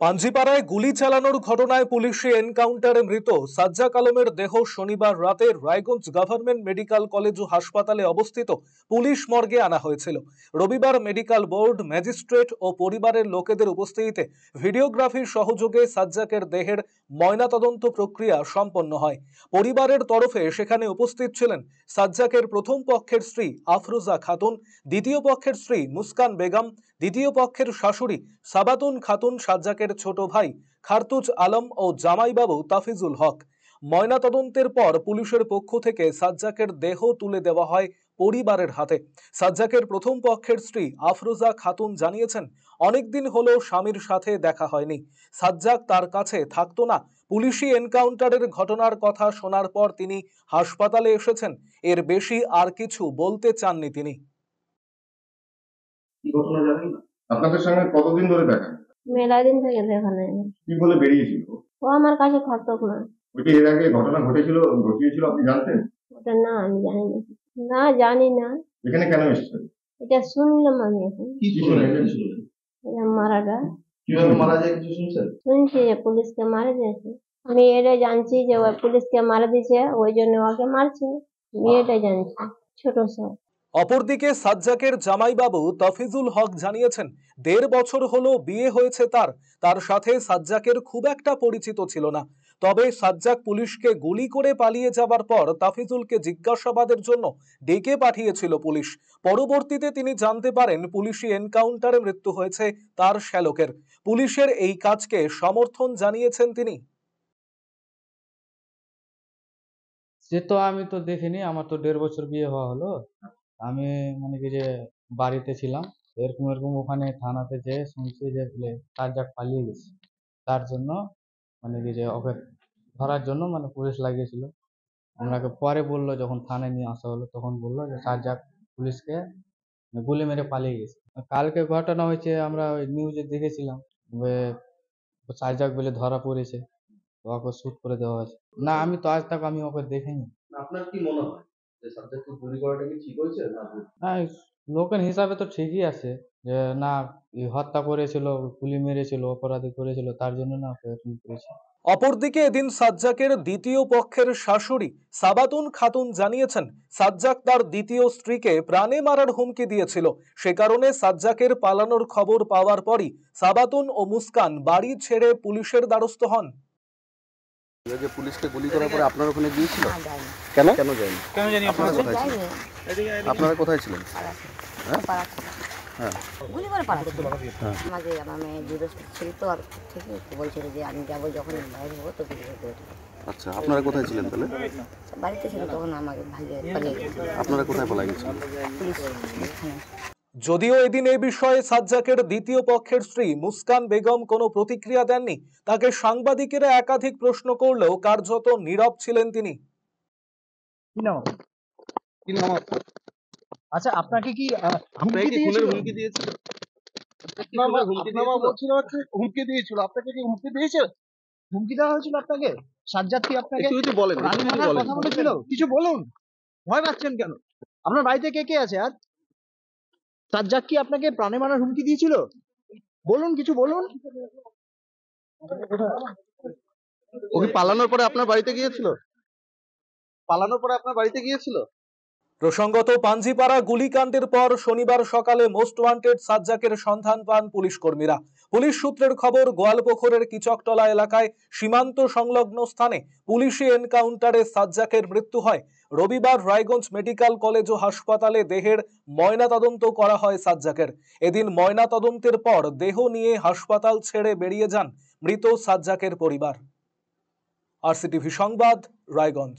পাঞ্জিপাড়ায় গুলি চালানোর ঘটনায় পুলিশি এনকাউন্টারে মৃত সাজ্জাক আলমের দেহ শনিবার রাতে রায়গঞ্জ গভর্নমেন্ট মেডিকেল কলেজ ও হাসপাতালে অবস্থিত পুলিশ মর্গে আনা হয়েছিল। রবিবার মেডিকেল বোর্ড, ম্যাজিস্ট্রেট ও পরিবারের লোকেদের উপস্থিতিতে ভিডিওগ্রাফির সহযোগে সাজ্জাকের দেহের ময়নাতদন্ত প্রক্রিয়া সম্পন্ন হয়। পরিবারের তরফে সেখানে উপস্থিত ছিলেন সাজ্জাকের প্রথম পক্ষের স্ত্রী আফরোজা খাতুন, দ্বিতীয় পক্ষের স্ত্রী মুস্কান বেগম, দ্বিতীয় পক্ষের শাশুড়ি সাবাতুন খাতুন, সাজ্জাকের ছোট ভাই খারতুজ আলম ও জামাইবাবু তাফিজুল হক। ময়নাতদন্তের পর পুলিশের পক্ষ থেকে সাজ্জাকের দেহ তুলে দেওয়া হয় পরিবারের হাতে। সাজ্জাকের প্রথম পক্ষের স্ত্রী আফরোজা খাতুন জানিয়েছেন, অনেকদিন হলো স্বামীর সাথে দেখা হয়নি। সাজ্জাক তার কাছে থাকতো না। পুলিশি এনকাউন্টারের ঘটনার কথা শোনার পর তিনি হাসপাতালে এসেছেন। এর বেশি আর কিছু বলতে চাননি তিনি। আপনাদের সঙ্গে কতদিন ধরে দেখা? মেলা দিন থেকে দেখা নেই। কি বলে বেরিয়েছিল? ও আমার কাছে থাকতো না। ওইটা এর আগে ঘটনা ঘটিয়েছিল আপনি জানতেন? ওটা না, আমি জানি না। না, জানি না। এখানে কেন এসেছেন? এটা শুনলাম আমি এখন। কি শুনলেন? মারা যায়। কিভাবে মারা যায় কিছু শুনছেন? শুনছি যে পুলিশকে মারা দিয়েছে। আমি এটা জানছি যে ওই পুলিশকে মারা দিয়েছে, ওই জন্য ওকে মারছে। আমি এটা জানছি, ছোট স্যার। অপরদিকে সাজ্জাকের জামাইবাবু তাফিজুল হক জানিয়েছেন, 1.5 বছর হলো বিয়ে হয়েছে তার সাথে সাজ্জাকের খুব একটা পরিচিত ছিল না। তবে সাজ্জাক পুলিশকে গুলি করে পালিয়ে যাবার পর তাফিজুলকে জিজ্ঞাসাবাদের জন্য ডেকে পাঠিয়েছিল পুলিশ। পরবর্তীতে তিনি জানতে পারেন পুলিশি এনকাউন্টারে মৃত্যু হয়েছে তার শ্যালকের। পুলিশের এই কাজকে সমর্থন জানিয়েছেন তিনি। সে তো আমি তো দেখিনি, আমার তো 1.5 বছর বিয়ে হওয়া হলো। আমি মানে কি যে বাড়িতে ছিলাম, এরকম ওখানে থানাতে যেয়ে শুনছি যে সাজ্জাক পালিয়ে গেছে। তার জন্য মানে কি যে ওকে ধরার জন্য মানে পুলিশ লাগিয়েছিল। আমাকে পরে বললো, যখন থানায় নিয়ে আসা হলো তখন বললো যে সাজ্জাক পুলিশকে গুলি মেরে পালিয়ে গেছে। কালকে ঘটনা হয়েছে, আমরা ওই নিউজে দেখেছিলাম যে সাজ্জাক বলে ধরা পড়েছে, ওকে শুট করে দেওয়া হয়েছে। না, আমি তো আজ তক আমি ওকে দেখিনি। আপনার কি মনে হয় যে সাজ্জাককে গুলি করাটা কি ঠিক হয়েছে না ভুল? হ্যাঁ, লোকের হিসাবে তো ঠিকই আছে যে না, হত্যা করেছিল, গুলি মেরেছিল, অপরাধী করেছিল, তার জন্য না ওকে এরকম করেছে। অপরদিকে এদিন সাজ্জাকের দ্বিতীয় পক্ষের শাশুড়ি সাবাতুন খাতুন জানিয়েছেন, সাজ্জাক তার দ্বিতীয় স্ত্রীকে প্রাণে মারার হুমকি দিয়েছিল। সে কারণে সাজ্জাকের পালানোর খবর পাওয়ার পরই সাবাতুন ও মুস্কান বাড়ি ছেড়ে পুলিশের দ্বারস্থ হন। যে পুলিশকে গুলি করার পরে আপনার ওখানে গিয়েছিল? কেন যায়নি? কেন জানি আপনারা কোথায় ছিলেন? হ্যাঁ, গুলি করে পালাচ্ছে। আমাকে আমার মেয়ে জিজ্ঞেস ছিল তো, আর ঠিকই বলছিল যে আমি যাবো, যখন বাইরে হবো তো গুলি করে। আচ্ছা, আপনারা কোথায় ছিলেন তাহলে? বাড়িতে ছিল, তখন আমাকে ভাইয়ে পালিয়ে গেছে। আপনারা কোথায় পালিয়ে গেছিলেন? পুলিশ থানায়। যদিও এদিন এই বিষয়ে সাজ্জাকের দ্বিতীয় পক্ষের স্ত্রী মুস্কান বেগম কোনো প্রতিক্রিয়া দেননি। তাকে সাংবাদিকেরা একাধিক প্রশ্ন করলেও কার্যত নীরব ছিলেন তিনি। আচ্ছা, আপনাকে কি হুমকি দিয়েছিল? হুমকি দিয়েছিল? আপনাকে কি হুমকি দিয়েছে? হুমকি দেওয়া হয়েছিল আপনাকে? সাজ্জাদ কি আপনাকে প্রাণে মারার কথা বলেছিল? কিছু বলুন, ভয় পাচ্ছেন কেন? আপনার বাড়িতে কে কে আছে? আর সাজ্জাদ কি আপনাকে প্রাণে মারার হুমকি দিয়েছিল? বলুন, কিছু বলুন। ও কি পালানোর পরে আপনার বাড়িতে গিয়েছিল? প্রসঙ্গত, পাঞ্জিপাড়া গুলিকাণ্ডের পর শনিবার সকালে মোস্ট ওয়ান্টেড সাজ্জাকের সন্ধান পান পুলিশ কর্মীরা। পুলিশ সূত্রের খবর, গোয়ালপুকুরের কিচকতলা এলাকায় সীমান্ত সংলগ্ন স্থানে পুলিশি এনকাউন্টারে সাজ্জাকের মৃত্যু হয়। রবিবার রায়গঞ্জ মেডিকেল কলেজ ও হাসপাতালে দেহের ময়নাতদন্ত করা হয় সাজ্জাকের। এদিন ময়নাতদন্তের পর দেহ নিয়ে হাসপাতাল ছেড়ে বেরিয়ে যান মৃত সাজ্জাকের পরিবার। RCTV সংবাদ, রায়গঞ্জ।